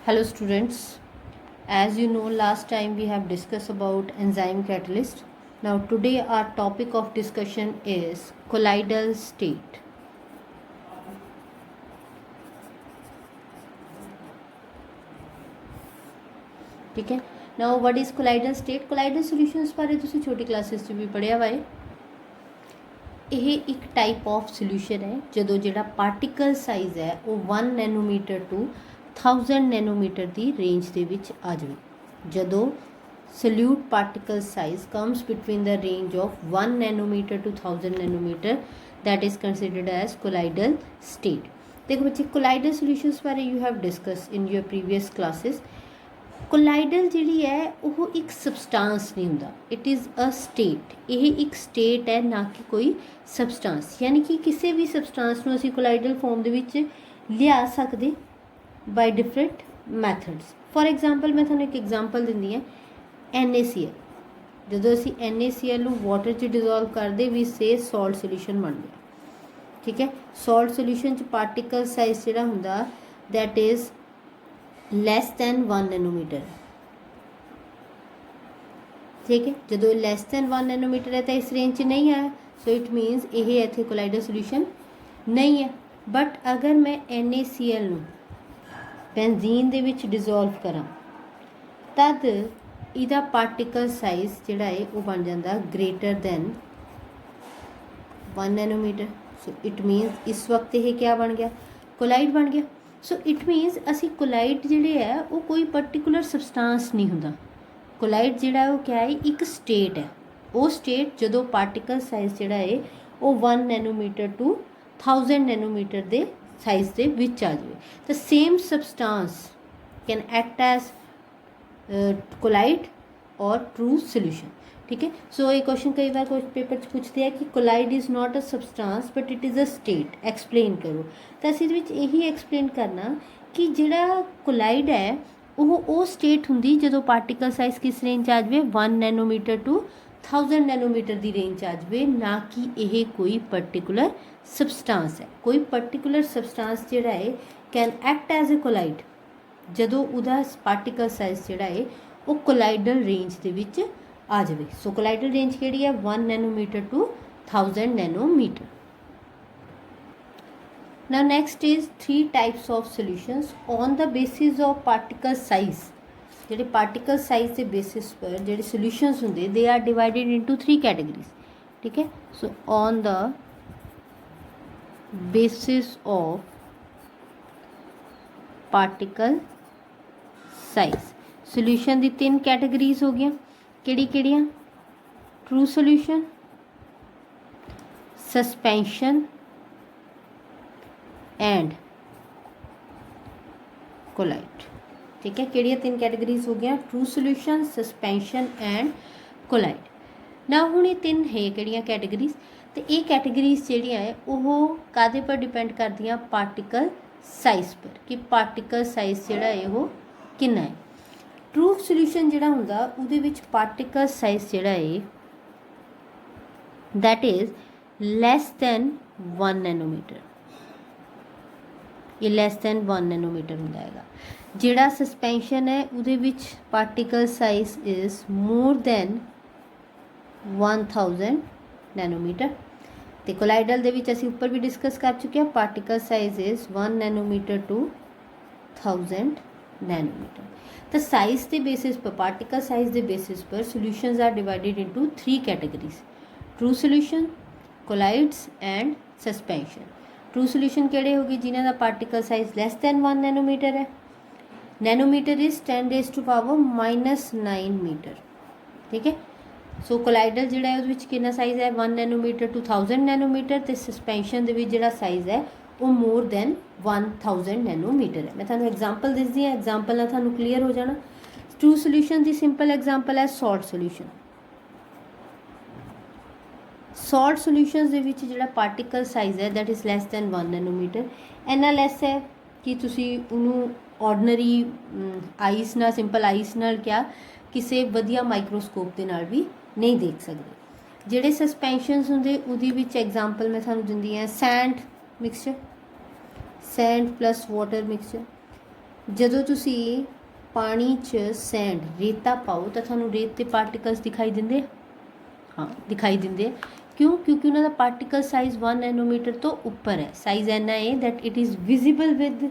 Hello students, as you know last time we have discussed about enzyme catalyst. Now today our topic of discussion is colloidal state. ठीक है. Now what is colloidal state? Colloidal solutions बारे तुसी छोटी classes 'ਚ भी पढ़िया वा है. ਇਹ ਇੱਕ ਟਾਈਪ ਆਫ ਸੋਲੂਸ਼ਨ ਹੈ ਜਦੋਂ ਜਿਹੜਾ ਪਾਰਟੀਕਲ ਸਾਈਜ਼ ਹੈ ਉਹ 1 nanometre to 1000 nanometre the range ਦੇ ਵਿੱਚ ਆ ਜਾਵੇ. ਜਦੋਂ solute particle size comes between the range of 1 nanometer to 1000 nanometer, that is considered as colloidal state. देखो बच्चे, colloidal solutions बारे you have discussed in your previous classes. ਕੋਲਾਈਡਲ ਜਿਹੜੀ ਹੈ ਉਹ ਇੱਕ ਸਬਸਟਾਂਸ ਨਹੀਂ ਹੁੰਦਾ, ਇਟ ਇਜ਼ ਅ ਸਟੇਟ. ਇਹ ਇੱਕ ਸਟੇਟ ਹੈ, ਨਾ ਕਿ ਕੋਈ ਸਬਸਟਾਂਸ. ਯਾਨੀ ਕਿ ਕਿਸੇ ਵੀ ਸਬਸਟਾਂਸ ਨੂੰ ਅਸੀਂ ਕੋਲਾਈਡਲ ਫੋਰਮ ਦੇ ਵਿੱਚ ਲਿਆ ਸਕਦੇ ਬਾਈ ਡਿਫਰੈਂਟ ਮੈਥਡਸ. ਫੋਰ ਐਗਜ਼ਾਮਪਲ ਮੈਂ ਤੁਹਾਨੂੰ ਇੱਕ ਐਗਜ਼ਾਮਪਲ ਦਿੰਦੀ ਹਾਂ. NaCl, ਜਦੋਂ ਅਸੀਂ NaCl ਨੂੰ ਵਾਟਰ 'ਚ ਡਿਜ਼ੋਲਵ ਕਰਦੇ ਵੀ ਸੇ ਸੋਲਟ ਸੋਲਿਊਸ਼ਨ ਬਣ ਗਿਆ. ਠੀਕ ਹੈ. ਸੋਲਟ ਸੋਲਿਊਸ਼ਨ 'ਚ ਪਾਰਟੀਕਲ ਸਾਈਜ਼ ਜਿਹੜਾ ਹੁੰਦਾ that is less than 1 nanometre. ਠੀਕ ਹੈ. ਜਦੋਂ ਲੈਸ ਦੈਨ 1 ਨੈਨੋਮੀਟਰ ਹੈ ਤਾਂ ਇਸ ਰੇਂਜ 'ਚ ਨਹੀਂ ਆਇਆ, ਸੋ ਇਟ ਮੀਨਸ ਇਹ ਇੱਥੇ ਕੋਲਾਈਡਲ ਸੋਲਿਊਸ਼ਨ ਨਹੀਂ ਹੈ. ਬਟ ਅਗਰ ਮੈਂ NaCl ਨੂੰ ਬੈਂਜ਼ੀਨ ਦੇ ਵਿੱਚ ਡਿਜ਼ੋਲਵ ਕਰਾਂ ਤਦ ਇਹਦਾ ਪਾਰਟੀਕਲ ਸਾਈਜ਼ ਜਿਹੜਾ ਹੈ ਉਹ ਬਣ ਜਾਂਦਾ greater than 1 nanometre. So it means ਇਸ ਵਕਤ ਇਹ ਕਿਆ ਬਣ ਗਿਆ? ਕੋਲਾਈਡ ਬਣ ਗਿਆ. ਸੋ ਇਟ ਮੀਨਸ ਅਸੀਂ ਕੋਲਾਈਡ ਜਿਹੜੇ ਹੈ ਉਹ ਕੋਈ ਪਰਟੀਕੂਲਰ ਸਬਸਟਾਂਸ ਨਹੀਂ ਹੁੰਦਾ. ਕੋਲਾਈਡ ਜਿਹੜਾ ਉਹ ਕਿਆ ਹੈ? ਇੱਕ ਸਟੇਟ ਹੈ. ਉਹ ਸਟੇਟ ਜਦੋਂ ਪਾਰਟੀਕਲ ਸਾਈਜ਼ ਜਿਹੜਾ ਹੈ ਉਹ 1 ਨੈਨੋਮੀਟਰ ਟੂ 1000 ਨੈਨੋਮੀਟਰ ਦੇ ਸਾਈਜ਼ ਦੇ ਵਿੱਚ ਆ ਜਾਵੇ ਤਾਂ same substance can act as collide ਔਰ ਟਰੂ ਸੋਲਿਊਸ਼ਨ. ठीक है. सो ये क्वेश्चन कई बार पेपर पूछते हैं कि colloid is not a substance but it is a state. Explain करो. तो अस यही एक्सप्लेन करना कि जिहड़ा कोलाइड है वो स्टेट हुंदी जदों पार्टिकल साइज किस रेंज आ जाए 1 नैनोमीटर टू 1000 नैनोमीटर की रेंज आ जाए, ना कि यह कोई पर्टिकुलर सबसटांस है. कोई पर्टिकुलर सबसटांस जिहड़ा है can act as a colloid जदों उहदा पार्टिकल साइज जिहड़ा है वो कोलाइडल रेंज दे विच आ जाए. सो कोलाइडल रेंज केड़ी है 1 nanometre to 1000 nanometre. Now next is 3 types of solutions on the basis of particle size. जेडे पार्टिकल साइज के बेसिस पर जेडे सॉल्यूशंस होंगे they are divided into 3 categories. ठीक है. So on the basis of particle size solution दी 3 categories हो गई. ਕਿਹੜੀਆਂ? True solution, suspension and colloid. ठीक है. किहड़ियां 3 कैटेगरीज हो गई? True solution, suspension and colloid. ना हुण ये 3 है किहड़ियां कैटेगरीज, तो ये कैटेगरीज जिहड़ियां है वो कादे पर डिपेंड करदियां? पार्टिकल साइज पर, कि पार्टिकल साइज जिहड़ा है वो कितना है. ट्रू सॉल्यूशन जिहड़ा हुंदा उहदे विच पार्टिकल साइज जिहड़ा है that is less than 1 nanometre. ये लैस दैन 1 नैनोमीटर हुंदा हैगा. जिहड़ा सस्पेंशन है उहदे विच particle size is more than 1000 nanometre. तो कोलाइडल दे विच असीं उपर भी डिस्कस कर चुके हैं. Particle size is 1 nanometre to 1000 nanometre. तो साइज के बेसिस पर, पार्टिकल साइज के बेसिस पर solutions are divided into 3 categories. True solution, colloids and suspension. True solution केड़े होगी? जिन्हां दा particle size less than 1 nanometre है. Nanometre is 10⁻⁻9 metre. ठीक है. सो कोलाइडल जिहड़ा है उहदे विच कितना साइज है? 1 नैनोमीटर टू 1000 नैनोमीटर. तो सस्पेंशन दे विच जिहड़ा साइज है वो मोर दैन 1000 नैनोमीटर है. मैं थानू एग्जाम्पल दसदी हाँ, एग्जाम्पल नाल थानू क्लीयर हो जाना. ट्रू सॉल्यूशन की सिंपल एग्जाम्पल है सॉल्ट सॉल्यूशन. सॉल्ट सॉल्यूशंस दे विच जिहड़ा पार्टिकल साइज है that is less than 1 nanometre. इन्ना लैस है कि तुसी उहनू ऑर्डनरी आइस नाल, सिंपल आइस नाल क्या किसी वधिया माइक्रोस्कोप के नाल भी नहीं देख सकते. जिहड़े सस्पेंशनस हुंदे उहदी विच एग्जाम्पल मैं थानू दिंदी हाँ. Sand mixture, sand plus water mixture. ਜਦੋਂ ਤੁਸੀਂ ਪਾਣੀ 'ਚ ਸੈਂਡ ਰੇਤਾ ਪਾਓ ਤਾਂ ਤੁਹਾਨੂੰ ਰੇਤ ਦੇ ਪਾਰਟੀਕਲਸ ਦਿਖਾਈ ਦਿੰਦੇ ਆ? ਹਾਂ, ਦਿਖਾਈ ਦਿੰਦੇ ਆ। ਕਿਉਂ? ਕਿਉਂਕਿ ਉਹਨਾਂ ਦਾ ਪਾਰਟੀਕਲ ਸਾਈਜ਼ 1 ਨੈਨੋਮੀਟਰ ਤੋਂ ਉੱਪਰ ਹੈ। ਸਾਈਜ਼ ਇੰਨਾ ਹੈ that it is visible with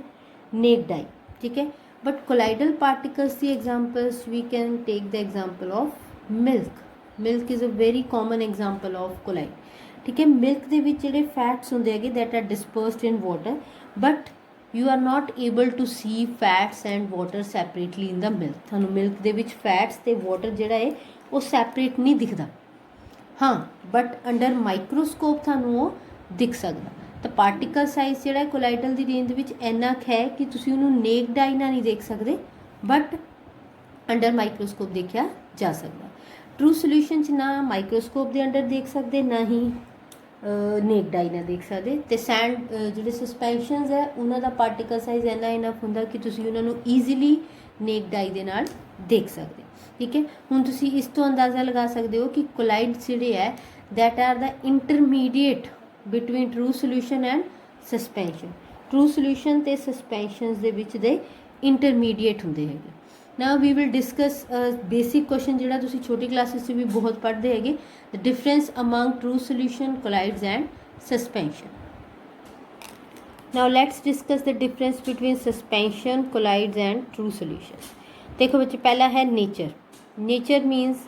naked eye, ਠੀਕ ਹੈ। ਬਟ ਕੋਲਾਈਡਲ ਪਾਰਟੀਕਲਸ ਦੀ examples we can take the example of milk is a very common example of colloid, ਠੀਕ ਹੈ। ਮਿਲਕ ਦੇ ਵਿੱਚ ਜਿਹੜੇ ਫੈਟਸ ਹੁੰਦੇ ਹੈਗੇ that are dispersed in water, but you are not able to see fats and water separately in the milk. ਤੁਹਾਨੂੰ milk ਦੇ ਵਿੱਚ ਫੈਟਸ ਅਤੇ ਵਾਟਰ ਜਿਹੜਾ ਹੈ ਉਹ ਸੈਪਰੇਟ ਨਹੀਂ ਦਿਖਦਾ, ਹਾਂ, ਬਟ ਅੰਡਰ ਮਾਈਕਰੋਸਕੋਪ ਤੁਹਾਨੂੰ ਉਹ ਦਿਖ ਸਕਦਾ। ਤਾਂ ਪਾਰਟੀਕਲ ਸਾਈਜ਼ ਜਿਹੜਾ ਕੋਲਾਈਡਲ ਦੀ ਰੇਂਜ ਦੇ ਵਿੱਚ ਇੰਨਾ ਕੁ ਹੈ ਕਿ ਤੁਸੀਂ ਉਹਨੂੰ ਨੇਕਡ ਆਈ ਨਾਲ ਨਹੀਂ ਦੇਖ ਸਕਦੇ, ਬਟ ਅੰਡਰ ਮਾਈਕਰੋਸਕੋਪ ਦੇਖਿਆ ਜਾ ਸਕਦਾ। ਟਰੂ ਸੋਲਿਊਸ਼ਨ 'ਚ ਨਾ ਮਾਈਕਰੋਸਕੋਪ ਦੇ ਅੰਡਰ ਦੇਖ ਸਕਦੇ, ਨਾ ਹੀ ਨੇਕਡ ਆਈ ਨਾਲ ਦੇਖ ਸਕਦੇ। ਅਤੇ ਸੈਂਡ ਜਿਹੜੇ ਸਸਪੈਂਸ਼ਨਸ ਹੈ ਉਹਨਾਂ ਦਾ ਪਾਰਟੀਕਲ ਸਾਈਜ਼ ਇੰਨਾ ਇਨਫ ਹੁੰਦਾ ਕਿ ਤੁਸੀਂ ਉਹਨਾਂ ਨੂੰ ਈਜ਼ੀਲੀ ਨੇਕਡ ਆਈ ਦੇ ਨਾਲ ਦੇਖ ਸਕਦੇ, ਠੀਕ ਹੈ। ਹੁਣ ਤੁਸੀਂ ਇਸ ਤੋਂ ਅੰਦਾਜ਼ਾ ਲਗਾ ਸਕਦੇ ਹੋ ਕਿ ਕੋਲਾਈਡਸ ਜਿਹੜੇ ਹੈ that are the intermediate between true solution and suspension. True solution ਅਤੇ ਸਸਪੈਂਸ਼ਨਸ ਦੇ ਵਿੱਚ ਦੇ ਇੰਟਰਮੀਡੀਏਟ ਹੁੰਦੇ ਹੈਗੇ। Now we will discuss basic question ਜਿਹੜਾ ਤੁਸੀਂ ਛੋਟੀ ਕਲਾਸਿਸ 'ਚ ਵੀ ਬਹੁਤ ਪੜ੍ਹਦੇ ਹੈਗੇ, the difference among true solution, colloids and suspension. Now let's discuss the difference between suspension, colloids and true solution. देखो बच्चे, पहला है नेचर। नेचर मीन्स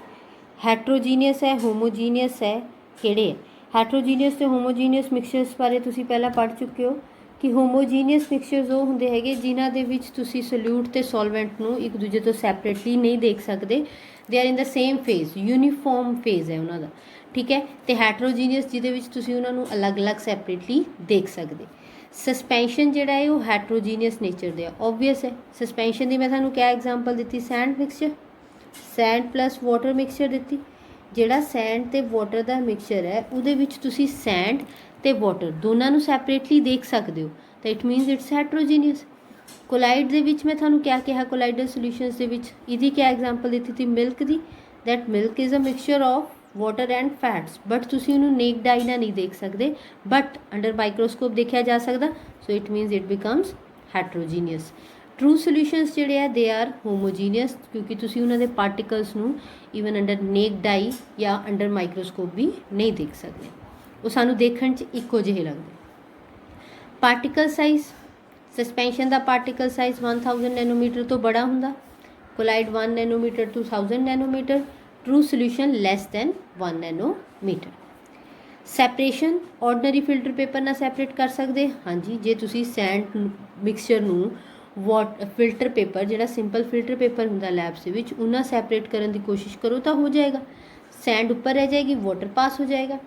हैट्रोजीनियस है, होमोजीनियस है, किहड़े है? हैट्रोजीनियस ते होमोजीनियस मिक्सचर्स बारे तुसी पहला पढ़ चुके हो कि होमोजीनियस मिक्सचर्स वो हुंदे हैगे जिन्हां दे विच तुसी सोल्यूट ते सॉल्वेंट नूं एक दूजे तो सैपरेटली नहीं देख सकते, they are in the same phase, uniform phase है उन्हां दा, ठीक है। ते हैट्रोजीनियस जिहदे विच तुसी उन्हां नूं अलग अलग सैपरेटली देख सकते। सस्पैंशन जिहड़ा है वो हैट्रोजीनियस नेचर दे, ऑबवियस है। सस्पैंशन की मैं तुहानूं क्या एग्जाम्पल दी? Sand mixture, sand plus water mixture दी। जिहड़ा सैंड ते वाटर का मिक्सचर है उहदे विच तुसीं सैंड ते वाटर दोनों नूं सैपरेटली देख सकते हो, तो इट मीनस इट्स हैट्रोजीनियस। कोलाइड दे विच मैं तुहानूं क्या कहा? कोलाइडल सोल्यूशनस दे विच इहदी क्या एग्जाम्पल दी थी? Milk the, that milk is a mixture of water and fats, but तुसीं उहनूं नेकड आई नाल नहीं देख सकते, बट अंडर माइक्रोस्कोप देखा जा सकता, so it means it becomes heterogeneous. True solutions जिहड़े आ दे आर होमोजीनियस, क्योंकि तुसीं उन्हां दे पार्टिकल्स नूं ईवन अंडर नेकड आई या अंडर माइक्रोस्कोप भी नहीं देख सकते, वो सानूं देखण च इक्को जिहे लगदे। पार्टिकल साइज, सस्पैंशन का पार्टिकल साइज 1000 नैनोमीटर तो बड़ा हुंदा, colloid 1 nanometre to 1000 nanometre, true solution less than 1 nanometre. Separation ordinary filter paper ना सैपरेट कर सकते? हाँ जी, जे तुसी सैंड मिक्सचर नूं फिल्टर पेपर जिहड़ा सिंपल फिल्टर पेपर हुंदा लैब्स दे विच उन्हां सैपरेट करने की कोशिश करो तो हो जाएगा, सैंड ऊपर रह जाएगी, वाटर पास हो जाएगा।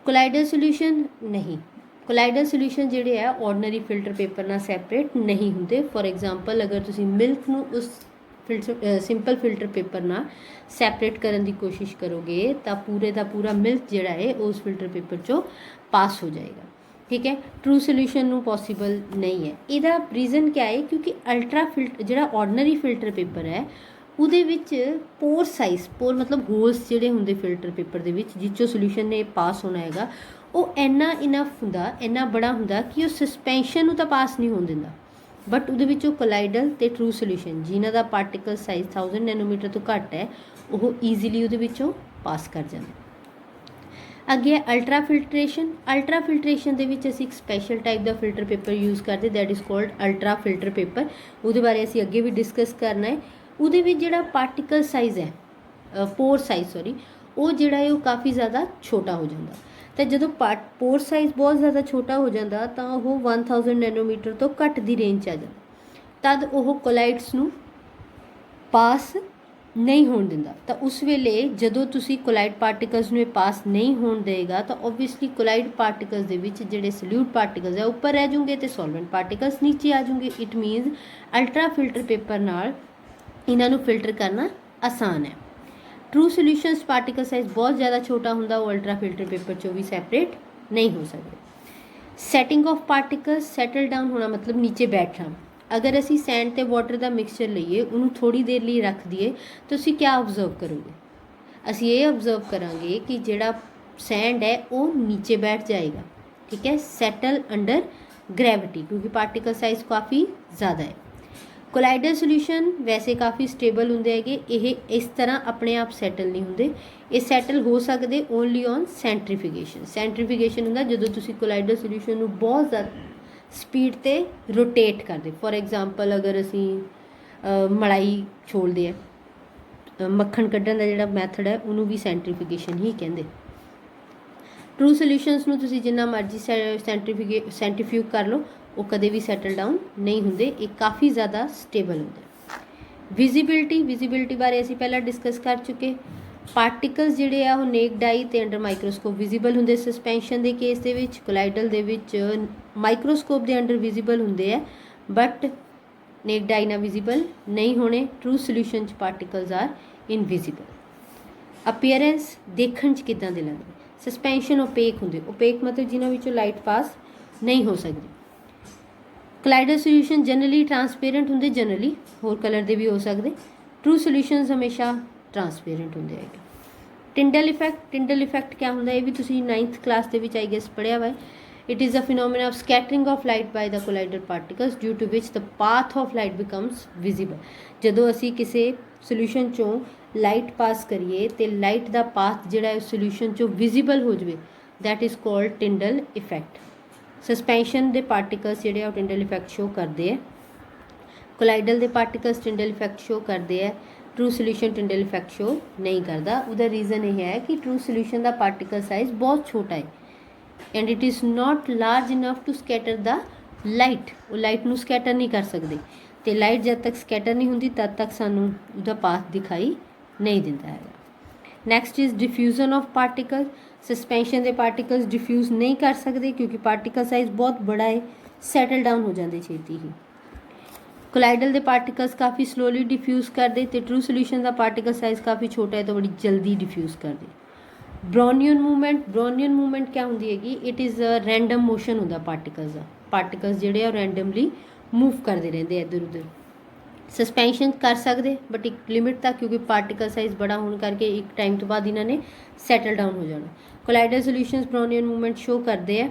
कोलाइडल सोल्यूशन नहीं, कोलाइडल सोल्यूशन जिहड़े है ऑर्डनरी फिल्टर पेपर ना सैपरेट नहीं हुंदे। फॉर एग्जाम्पल अगर तुसी मिल्क नूं उस सिंपल फिल्टर पेपर ना सैपरेट करने की कोशिश करोगे तो पूरे का पूरा मिल्क जिहड़ा है उस फिल्टर पेपर चो पास हो जाएगा, ठीक है। ट्रू सोल्यूशन नूं पॉसीबल नहीं है। इहदा रीज़न क्या है? क्योंकि अल्ट्रा फिल्टर जिहड़ा ऑर्डनरी फिल्टर पेपर है उहदे विच पोर साइज, पोर मतलब होल्स जिहड़े हुंदे फिल्टर पेपर दे विच जिस चो सोल्यूशन ने पास होना हैगा वो इन्ना इनफ हुंदा, इन्ना बड़ा हुंदा कि वो सस्पैंशन नूं तां पास नहीं होण दिंदा, बट उहदे विचों कोलाइडल ते ट्रू सोल्यूशन जिन्हां दा पार्टिकल साइज 1000 नैनोमीटर तो घट है वो ईजीली उहदे विचों पास कर जांदे। अगे अल्ट्रा फिल्ट्रेशन। अल्ट्रा फिल्ट्रेशन दे विच असीं एक स्पैशल टाइप का फिल्टर पेपर यूज़ करते, that is called ultra filter paper. उहदे बारे असीं अगे भी डिस्कस करना है। उहदे विच जिहड़ा पार्टिकल साइज है, पोर साइज सॉरी, वो जिहड़ा है वो काफ़ी ज़्यादा छोटा हो जाता, तो जो पोर साइज बहुत ज़्यादा छोटा हो जाता तो वह 1000 नैनोमीटर तो घट की रेंज आ जाता, तद वो कोलाइड्स नूं पास नहीं होण दिंदा। तो उस वेले जदों तुसी कोलाइड पार्टिकल्स नूं पास नहीं होण देगा तो ओबवियसली कोलाइड पार्टिकल्स दे विच जिहड़े सल्यूट पार्टिकल्स है ऊपर रह जाऊंगे तो सॉल्वेंट पार्टिकल्स नीचे आ जाऊंगे। It means ultra filter paper नाल इन्हां नूं फिल्टर करना आसान है। ट्रू सोल्यूशनस पार्टिकल साइज बहुत ज़्यादा छोटा हुंदा, वो अल्ट्रा फिल्टर पेपर चो भी सैपरेट नहीं हो सकते। Setting of particles, settle down होना मतलब नीचे बैठना। अगर असी सैंड ते वाटर का मिक्सचर लईए उन्होंने थोड़ी देर लिए रख दिए तो असी क्या ऑब्जर्व करोगे? असी ये ऑब्जर्व करांगे कि जिहड़ा सैंड है वो नीचे बैठ जाएगा, ठीक है, सैटल अंडर ग्रैविटी, क्योंकि पार्टिकल साइज काफ़ी ज़्यादा है। ਕੋਲਾਈਡਲ ਸੋਲੂਸ਼ਨ ਵੈਸੇ ਕਾਫੀ ਸਟੇਬਲ ਹੁੰਦੇ ਹੈਗੇ, ਇਹ ਇਸ ਤਰ੍ਹਾਂ ਆਪਣੇ ਆਪ ਸੈਟਲ ਨਹੀਂ ਹੁੰਦੇ, ਇਹ ਸੈਟਲ ਹੋ ਸਕਦੇ ਓਨਲੀ ਔਨ ਸੈਂਟਰੀਫਿਕੇਸ਼ਨ। ਸੈਂਟਰੀਫਿਕੇਸ਼ਨ ਹੁੰਦਾ ਜਦੋਂ ਤੁਸੀਂ ਕੋਲਾਈਡਲ ਸੋਲੂਸ਼ਨ ਨੂੰ ਬਹੁਤ ਜ਼ਿਆਦਾ ਸਪੀਡ 'ਤੇ ਰੋਟੇਟ ਕਰਦੇ। ਫੋਰ ਐਗਜ਼ਾਮਪਲ ਅਗਰ ਅਸੀਂ ਮਲਾਈ ਛੋਲਦੇ ਆ, ਮੱਖਣ ਕੱਢਣ ਦਾ ਜਿਹੜਾ ਮੈਥਡ ਹੈ ਉਹਨੂੰ ਵੀ ਸੈਂਟਰੀਫਿਕੇਸ਼ਨ ਹੀ ਕਹਿੰਦੇ। ਟਰੂ ਸੋਲਿਊਸ਼ਨਸ ਨੂੰ ਤੁਸੀਂ ਜਿੰਨਾ ਮਰਜ਼ੀ ਸੈਂਟਰੀਫਿਊਗ ਕਰ ਲਓ, ਉਹ ਕਦੇ ਵੀ ਸੈਟਲ ਡਾਊਨ ਨਹੀਂ ਹੁੰਦੇ, ਇਹ ਕਾਫੀ ਜ਼ਿਆਦਾ ਸਟੇਬਲ ਹੁੰਦੇ। ਵਿਜ਼ੀਬਿਲਿਟੀ ਬਾਰੇ ਅਸੀਂ ਪਹਿਲਾਂ ਡਿਸਕਸ ਕਰ ਚੁੱਕੇ। ਪਾਰਟੀਕਲਸ ਜਿਹੜੇ ਆ ਉਹ ਨੇਕਡ ਆਈ ਤੇ ਅੰਡਰ ਮਾਈਕਰੋਸਕੋਪ ਵਿਜ਼ੀਬਲ ਹੁੰਦੇ ਸਸਪੈਂਸ਼ਨ ਦੇ ਕੇਸ ਦੇ ਵਿੱਚ, ਕੋਲਾਈਡਲ ਦੇ ਵਿੱਚ ਮਾਈਕਰੋਸਕੋਪ ਦੇ ਅੰਡਰ ਵਿਜ਼ੀਬਲ ਹੁੰਦੇ ਆ ਬਟ ਨੇਕਡ ਆਈ ਨਾਲ ਵਿਜ਼ੀਬਲ ਨਹੀਂ ਹੋਣੇ। ਟਰੂ ਸੋਲਿਊਸ਼ਨ 'ਚ ਪਾਰਟੀਕਲਸ ਆਰ ਇਨਵਿਜ਼ੀਬਲ। ਅਪੀਅਰੈਂਸ ਦੇਖਣ 'ਚ ਕਿੱਦਾਂ ਦੇ ਲੱਗਦੇ, ਸਸਪੈਂਸ਼ਨ ਓਪੇਕ ਹੁੰਦੇ, ਓਪੇਕ ਮਤਲਬ ਜਿਨ੍ਹਾਂ ਵਿੱਚੋਂ ਲਾਈਟ ਪਾਸ ਨਹੀਂ ਹੋ ਸਕਦੀ। ਕੋਲਾਈਡਲ ਸੋਲਿਊਸ਼ਨ ਜਨਰਲੀ ਟਰਾਂਸਪੇਰੈਂਟ ਹੁੰਦੇ, ਜਨਰਲੀ ਹੋਰ ਕਲਰ ਦੇ ਵੀ ਹੋ ਸਕਦੇ। ਟਰੂ ਸੋਲਿਊਸ਼ਨਸ ਹਮੇਸ਼ਾ ਟਰਾਂਸਪੇਰੈਂਟ ਹੁੰਦੇ ਹੈਗੇ। ਟਿੰਡਲ ਇਫੈਕਟ ਕਿਆ ਹੁੰਦਾ, ਇਹ ਵੀ ਤੁਸੀਂ 9th ਕਲਾਸ ਦੇ ਵਿੱਚ ਆਈ ਗੈਸ ਪੜ੍ਹਿਆ ਵਾ। It is a phenomena of scattering of light by the colloidal particles due to which the path of light becomes visible. ਜਦੋਂ ਅਸੀਂ ਕਿਸੇ ਸੋਲਿਊਸ਼ਨ 'ਚੋਂ ਲਾਈਟ ਪਾਸ ਕਰੀਏ ਤੇ ਲਾਈਟ ਦਾ ਪਾਥ ਜਿਹੜਾ ਹੈ ਸੋਲਿਊਸ਼ਨ 'ਚੋਂ ਵਿਜ਼ੀਬਲ ਹੋ ਜਾਵੇ, that is called Tyndall effect. Suspension ਦੇ ਪਾਰਟੀਕਲਸ ਜਿਹੜੇ ਆ ਉਹ ਟਿੰਡਲ ਇਫੈਕਟ ਸ਼ੋ ਕਰਦੇ ਆ, ਕੋਲਾਈਡਲ ਦੇ ਪਾਰਟੀਕਲਸ ਟਿੰਡਲ ਇਫੈਕਟ ਸ਼ੋ ਕਰਦੇ ਆ। True solution Tyndall effect show ਨਹੀਂ ਕਰਦਾ। ਉਹਦਾ ਰੀਜ਼ਨ ਇਹ ਹੈ ਕਿ ਟਰੂ ਸੋਲਿਊਸ਼ਨ ਦਾ ਪਾਰਟੀਕਲ ਸਾਈਜ਼ ਬਹੁਤ ਛੋਟਾ ਹੈ and it is not large enough to scatter the light. ਉਹ ਲਾਈਟ ਨੂੰ ਸਕੈਟਰ ਨਹੀਂ ਕਰ ਸਕਦੇ, ਅਤੇ ਲਾਈਟ ਜਦ ਤੱਕ ਸਕੈਟਰ ਨਹੀਂ ਹੁੰਦੀ ਤਦ ਤੱਕ ਸਾਨੂੰ ਉਹਦਾ ਪਾਥ ਦਿਖਾਈ ਨਹੀਂ ਦਿੰਦਾ ਹੈਗਾ। Next is diffusion of particle. Suspension ਦੇ ਪਾਰਟੀਕਲਸ ਡਿਫਿਊਜ਼ ਨਹੀਂ ਕਰ ਸਕਦੇ ਕਿਉਂਕਿ ਪਾਰਟੀਕਲ ਸਾਈਜ਼ ਬਹੁਤ ਬੜਾ ਹੈ, ਸੈਟਲ ਡਾਊਨ ਹੋ ਜਾਂਦੇ ਛੇਤੀ ਹੀ। ਕੋਲਾਈਡਲ ਦੇ ਪਾਰਟੀਕਲਸ ਕਾਫੀ ਸਲੋਲੀ ਡਿਫਿਊਜ਼ ਕਰਦੇ ਅਤੇ ਟਰੂ ਸੋਲਿਊਸ਼ਨ ਦਾ ਪਾਰਟੀਕਲ ਸਾਈਜ਼ ਕਾਫੀ ਛੋਟਾ ਹੈ ਤਾਂ ਬੜੀ ਜਲਦੀ ਡਿਫਿਊਜ਼ ਕਰਦੇ। ਬਰੋਨਿਅਨ ਮੂਵਮੈਂਟ ਕਿਆ ਹੁੰਦੀ ਹੈਗੀ, it is a random motion ਹੁੰਦਾ ਪਾਰਟੀਕਲਸ ਦਾ। ਪਾਰਟੀਕਲਸ ਜਿਹੜੇ ਆ ਰੈਂਡਮਲੀ ਮੂਵ ਕਰਦੇ ਰਹਿੰਦੇ ਇੱਧਰ ਉੱਧਰ। ਸਸਪੈਂਸ਼ਨ ਕਰ ਸਕਦੇ ਬਟ ਇੱਕ ਲਿਮਿਟ ਤੱਕ, ਕਿਉਂਕਿ ਪਾਰਟੀਕਲ ਸਾਈਜ਼ ਬੜਾ ਹੋਣ ਕਰਕੇ ਇੱਕ ਟਾਈਮ ਤੋਂ ਬਾਅਦ ਇਹਨਾਂ ਨੇ ਸੈਟਲ ਡਾਊਨ ਹੋ ਜਾਣਾ। ਕੋਲਾਈਡਲ ਸੋਲਿਊਸ਼ਨਸ ਬਰੋਨਿਅਨ ਮੂਵਮੈਂਟ ਸ਼ੋ ਕਰਦੇ ਆ।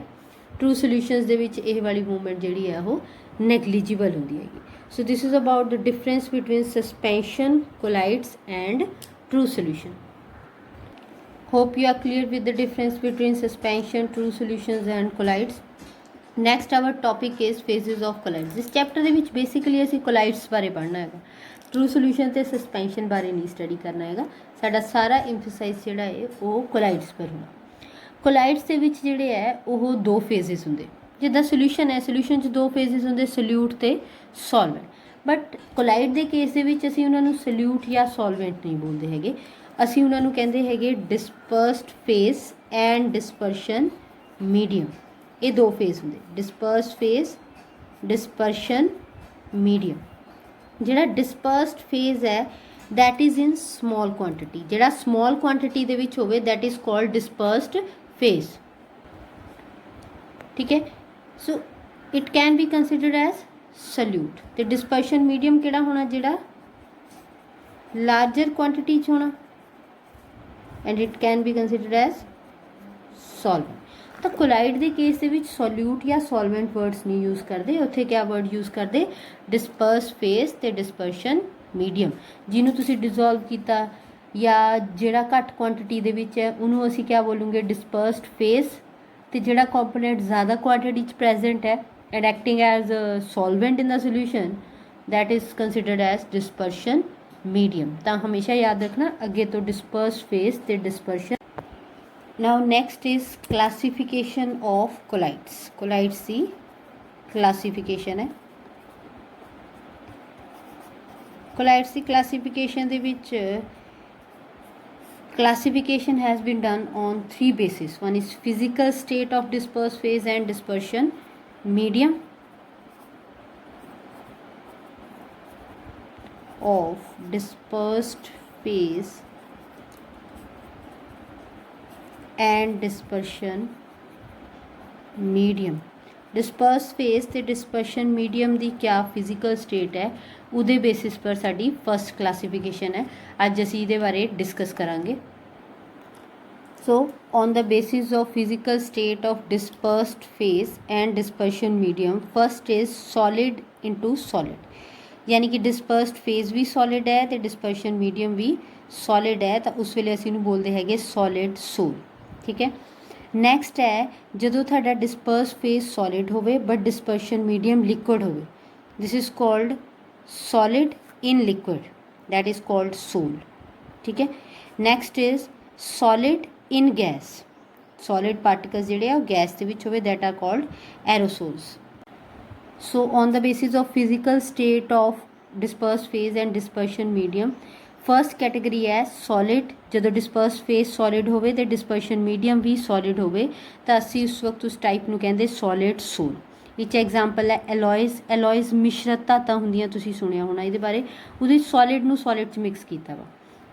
ਟਰੂ ਸੋਲਿਊਸ਼ਨਸ ਦੇ ਵਿੱਚ ਇਹ ਵਾਲੀ ਮੂਵਮੈਂਟ ਜਿਹੜੀ ਹੈ ਉਹ ਨੈਗਲੀਜੀਬਲ ਹੁੰਦੀ ਹੈਗੀ। So this is about the difference between suspension, colloids and true solution. Hope you are clear with the difference between suspension, true solutions and collides. Next our topic is phases of collides. ਇਸ chapter ਦੇ ਵਿੱਚ basically ਅਸੀਂ ਕੋਲਾਈਡਸ ਬਾਰੇ ਪੜ੍ਹਨਾ ਹੈਗਾ, true solution ਤੇ suspension ਬਾਰੇ ਨਹੀਂ ਸਟੱਡੀ ਕਰਨਾ ਹੈਗਾ। ਸਾਡਾ ਸਾਰਾ ਐਮਫਸਾਈਜ਼ ਜਿਹੜਾ ਹੈ ਉਹ ਕੋਲਾਈਡਸ ਪਰ ਹੋਣਾ। ਕੋਲਾਈਡਸ ਦੇ ਵਿੱਚ ਜਿਹੜੇ ਹੈ ਉਹ ਦੋ ਫੇਜ਼ਸ ਹੁੰਦੇ, ਜਿੱਦਾਂ ਸੋਲਿਊਸ਼ਨ ਹੈ, ਸੋਲਿਊਸ਼ਨ 'ਚ ਦੋ ਫੇਜ਼ਸ ਹੁੰਦੇ, ਸੋਲਿਊਟ ਤੇ ਸੋਲਵੈਂਟ। ਬਟ ਕੋਲਾਈਡ ਦੇ ਕੇਸ ਦੇ ਵਿੱਚ ਅਸੀਂ ਉਹਨਾਂ ਨੂੰ ਸੋਲਿਊਟ ਜਾਂ ਸੋਲਵੈਂਟ ਨਹੀਂ ਬੋਲਦੇ ਹੈਗੇ, ਅਸੀਂ ਉਹਨਾਂ ਨੂੰ ਕਹਿੰਦੇ ਹੈਗੇ dispersed phase and dispersion medium. ਇਹ ਦੋ ਫੇਜ਼ ਹੁੰਦੇ, ਡਿਸਪਰਸਡ ਫੇਜ਼, ਡਿਸਪਰਸ਼ਨ ਮੀਡੀਅਮ। ਜਿਹੜਾ ਡਿਸਪਰਸਡ ਫੇਜ਼ ਹੈ that is in small quantity, ਜਿਹੜਾ ਸਮੋਲ ਕੁਆਂਟਿਟੀ ਦੇ ਵਿੱਚ ਹੋਵੇ that is called dispersed phase. ਠੀਕ ਹੈ, so it can be considered as solute. ਤੇ ਡਿਸਪਰਸ਼ਨ ਮੀਡੀਅਮ ਕਿਹੜਾ ਹੋਣਾ, ਜਿਹੜਾ ਲਾਰਜਰ ਕੁਆਂਟਿਟੀ 'ਚ ਹੋਣਾ and it can be considered as solvent. ਤਾਂ ਕੋਲਾਈਡ ਦੇ ਕੇਸ ਦੇ ਵਿੱਚ ਸੋਲਿਊਟ ਜਾਂ ਸੋਲਵੈਂਟ ਵਰਡਸ ਨਹੀਂ ਯੂਜ਼ ਕਰਦੇ, ਉੱਥੇ ਕਿਆ ਵਰਡ ਯੂਜ਼ ਕਰਦੇ, ਡਿਸਪਰਸ ਫੇਜ਼ ਤੇ ਡਿਸਪਰਸ਼ਨ ਮੀਡੀਅਮ। ਜਿਹਨੂੰ ਤੁਸੀਂ ਡਿਜ਼ੋਲਵ ਕੀਤਾ ਜਾਂ ਜਿਹੜਾ ਘੱਟ ਕੁਆਂਟਿਟੀ ਦੇ ਵਿੱਚ ਹੈ ਉਹਨੂੰ ਅਸੀਂ ਕਿਆ ਬੋਲੂਗੇ, ਡਿਸਪਰਸਡ ਫੇਜ਼। ਤੇ ਜਿਹੜਾ ਕੰਪੋਨੈਂਟ ਜ਼ਿਆਦਾ ਕੁਆਂਟਿਟੀ 'ਚ ਪ੍ਰੈਜ਼ੈਂਟ ਹੈ and acting as solvent in the solution that is considered as dispersion medium. ਤਾਂ ਹਮੇਸ਼ਾ ਯਾਦ ਰੱਖਣਾ ਅੱਗੇ ਤੋਂ ਡਿਸਪਰਸਡ ਫੇਜ਼ ਤੇ dispersion. Now next is classification of collides. Collides ਦੀ classification ਹੈ। collides ਦੀ classification ਦੇ ਵਿੱਚ classification has been done on three bases. One is physical state of dispersed phase and dispersion medium of dispersed phase and dispersion medium। Disperse phase ਤੇ dispersion medium ਦੀ क्या physical state है ਉਹਦੇ basis पर ਸਾਡੀ first classification है। ਅੱਜ ਅਸੀਂ ਇਹਦੇ ਬਾਰੇ डिस्कस करांगे। सो on the basis of physical state of dispersed phase and dispersion medium, first is solid into solid। यानी कि डिस्पर्स्ड फेज भी सॉलिड है तो डिस्पर्शन मीडियम भी सॉलिड है, तो उस वेले असीं नूं बोलदे हैगे सॉलिड सोल। ठीक है। नैक्सट है जदों तुहाडा डिस्पर्स फेज सॉलिड होवे बट डिस्पर्शन मीडियम लिक्विड होवे, this is called solid in liquid, that is called sol. ठीक है। Next is solid in gas, solid particles जिहड़े आ गैस दे विच होवे, that are called aerosols. So on the basis of physical state of dispersed phase and dispersion medium, first category है solid, जो disperse phase solid होवे ते dispersion medium भी सॉलिड होवे तो असी उस वक्त उस टाइप नूं कहंदे सॉलिड सोल। इच एग्जाम्पल है एलॉयज़, एलॉयज़ मिश्रत धातां हुंदियां, तुसीं सुनिया होना इहदे बारे, उहदे सॉलिड नूं सॉलिड च मिक्स कीता वा।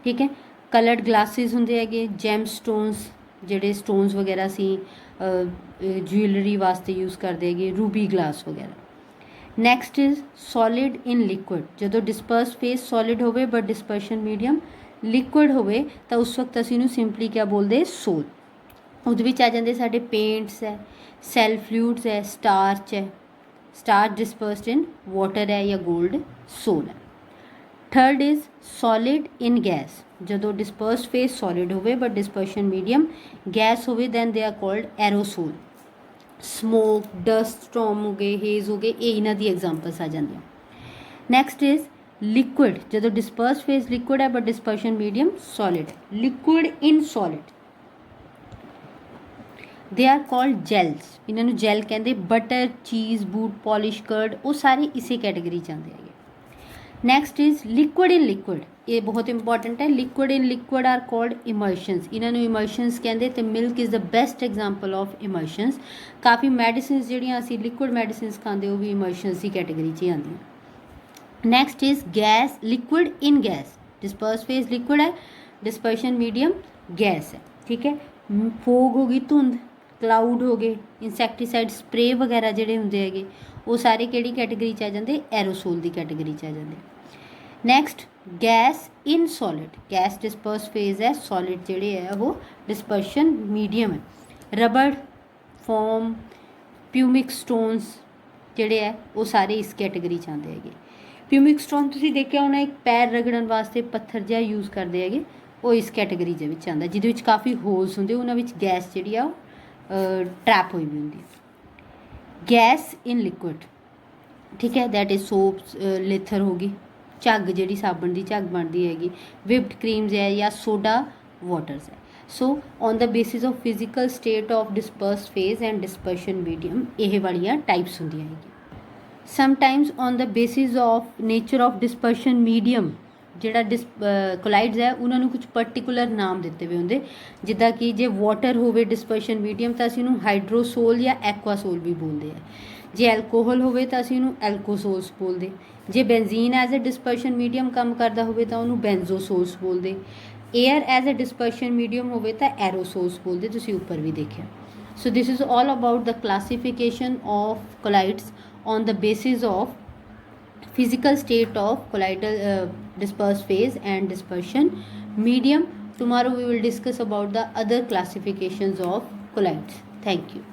ठीक है। कलर्ड ग्लासिस हुंदे हैगे, जैम स्टोन्स जिहड़े स्टोन्स वगैरह असीं ज्वैलरी वास्ते यूज़ करदे हैगे, रूबी ग्लास वगैरह। Next is solid in liquid, जो डिस्पर्स फेस सॉलिड होवे बट डिस्पर्शन मीडियम लिक्विड होवे तो उस वक्त असीं नूं सिंपली क्या बोलते सोल। उहदे विच आ जांदे साडे पेंट्स है, सैल फ्लूइड्स है, स्टार्च है, स्टार्च डिस्पर्स्ड इन वाटर है या गोल्ड सोल है। Third is solid in gas, जो डिस्पर्स फेस सॉलिड होवे बट डिस्पर्शन मीडियम गैस होवे then they are called aerosol. Smoke, dust storm हो गए, हेज़ हो गए, ये इन्हां दी एग्जाम्पल्स आ जांदियां। नैक्सट इज़ लिक्विड, जो डिस्पर्स फेज लिक्विड है बट डिस्पर्शन मीडियम सॉलिड है, liquid in solid, they are called gels, इन्होंने जेल कहते। Butter, cheese, boot polish, curd, वो सारे इसी कैटेगरी च आते हैं। Next is liquid in liquid, ये बहुत इंपॉर्टेंट है। Liquid in liquid are called emulsions, इन्होंने इमर्शनस कहते तो milk is the best example of emulsions. काफ़ी मैडिसिन जिहड़ियां असीं लिक्विड मैडिसिन खाते वो भी इमर्शनस की कैटेगरी च आती। Next is gas, liquid in gas, disperse phase liquid है, डिस्पर्शन मीडियम गैस है। ठीक है। फोग हो गई, धुंध, क्लाउड हो गए, इंसैक्टीसाइड स्प्रे वगैरह जिहड़े हुंदे हैगे वो सारे किहड़ी कैटेगरी च आ जांदे, एरोसोल की कैटेगरी च आ जांदे। Next gas in solid, gas disperse phase है, सॉलिड जिहड़े है वो डिस्पर्शन मीडियम है। रबड़, फॉर्म, प्यूमिक स्टोन्स जिहड़े है वो सारे इस कैटेगरी च आंदे हैगे। प्यूमिक स्टोन तुसीं देखिया होना, एक पैर रगड़न वास्ते पत्थर जिहा यूज़ करते हैं, वो इस कैटेगरी दे विच आंदा, जिहदे विच काफ़ी होल्स होंदे, उन्हां विच गैस जिहड़ी आ ट्रैप हुई भी होंदी। गैस इन लिक्विड, ठीक है, दैट इज़ सोप, लेथर होगी, झग जिहड़ी साबण की झग बनती हैगी, विप्ड क्रीम्स है या सोडा वाटर्स है। So on the basis of physical state of disperse phase and dispersion medium ये वालियां टाइप्स होंदियां हैगी। Sometimes on the basis of nature of dispersion medium ਜਿਹੜਾ ਕੋਲਾਈਡਸ ਹੈ ਉਹਨਾਂ ਨੂੰ ਕੁਝ ਪਰਟੀਕੂਲਰ ਨਾਮ ਦਿੱਤੇ ਹੋਏ ਹੁੰਦੇ, ਜਿੱਦਾਂ ਕਿ ਜੇ ਵਾਟਰ ਹੋਵੇ ਡਿਸਪਰਸ਼ਨ ਮੀਡੀਅਮ ਤਾਂ ਅਸੀਂ ਉਹਨੂੰ ਹਾਈਡਰੋਸੋਲ ਜਾਂ ਐਕਵਾਸੋਲ ਵੀ ਬੋਲਦੇ ਆ, ਜੇ ਐਲਕੋਹਲ ਹੋਵੇ ਤਾਂ ਅਸੀਂ ਉਹਨੂੰ ਐਲਕੋਸੋਲਸ ਬੋਲਦੇ, ਜੇ benzene as a dispersion medium ਕੰਮ ਕਰਦਾ ਹੋਵੇ ਤਾਂ ਉਹਨੂੰ ਬੈਂਜ਼ੋਸੋਲਸ ਬੋਲਦੇ, air as a dispersion medium ਹੋਵੇ ਤਾਂ ਐਰੋਸੋਲਸ ਬੋਲਦੇ, ਤੁਸੀਂ ਉੱਪਰ ਵੀ ਦੇਖਿਆ। So this is all about the classification of colloids on the basis of physical state of colloidal dispersed phase and dispersion medium. Tomorrow we will discuss about the other classifications of colloids. Thank you.